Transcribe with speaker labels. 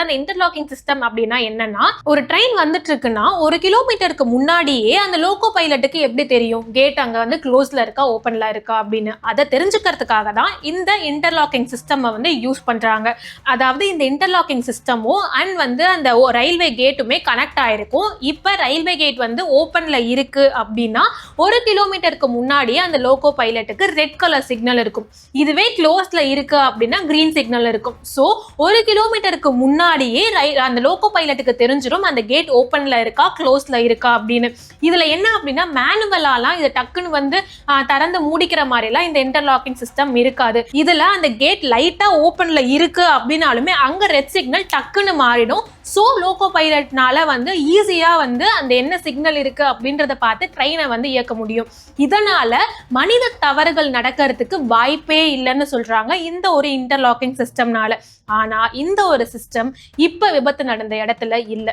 Speaker 1: அந்த interlocking system அப்படின்னா என்னன்னா, ஒரு ட்ரெயின் வந்துட்டு இருக்குன்னா 1 கிலோமீட்டருக்கு முன்னாடியே அந்த லோகோ பைலட்டுக்கு எப்படி தெரியும் கேட் அங்க வந்து க்ளோஸ்ல இருக்கா ஓப்பன்ல இருக்கா அப்படின்னு. அதை தெரிஞ்சுக்கிறதுக்காக தான் இந்த இன்டர்லாக்கிங் சிஸ்டம் வந்து யூஸ் பண்றாங்க. அதாவது இந்த இன்டர்லாக்கிங் சிஸ்டமும் அண்ட் வந்து அந்த ரயில்வே கேட்டுமே கனெக்ட் ஆயிருக்கும். இப்ப ரயில்வே கேட் வந்து ஓப்பன்ல இருக்கு அப்படின்னா 1 கிலோமீட்டருக்கு முன்னாடியே அந்த லோகோ பைலட்டுக்கு ரெட் கலர் சிக்னல் இருக்கும். இதுவே க்ளோஸ்ல இருக்கு அப்படின்னா கிரீன் சிக்னல் இருக்கும். சோ 1 கிலோமீட்டருக்கு முன்னாடியே அந்த லோகோ பைலட்டுக்கு தெரிஞ்சிடும் அந்த கேட் ஓப்பன்ல இருக்கா க்ளோஸ்ல இருக்கா அப்படின்னு. இதுல என்ன அப்படின்னா மேனுவலாலாம் இதை டக்குன்னு வந்து திறந்து மூடிக்கிற மாதிரி எல்லாம் இந்த இன்டர்லாக்கிங் சிஸ்டம் இருக்காது. இதுல அந்த கேட் லைட்டா ஓப்பன்ல இருக்கு அப்படின்னாலுமே அங்க ரெட் சிக்னல் டக்குன்னு மாறிடும். சோ லோகோ பைலட்னால வந்து ஈஸியா வந்து அந்த என்ன சிக்னல் இருக்கு அப்படின்றத பார்த்து ட்ரெயினை வந்து இயக்க முடியும். இதனால மனித தவறுகள் நடக்கிறதுக்கு வாய்ப்பே இல்லைன்னு சொல்றாங்க இந்த ஒரு இன்டர்லாக்கிங் சிஸ்டம்னால. ஆனா இந்த ஒரு சிஸ்டம் இப்ப விபத்து நடந்த இடத்துல இல்ல.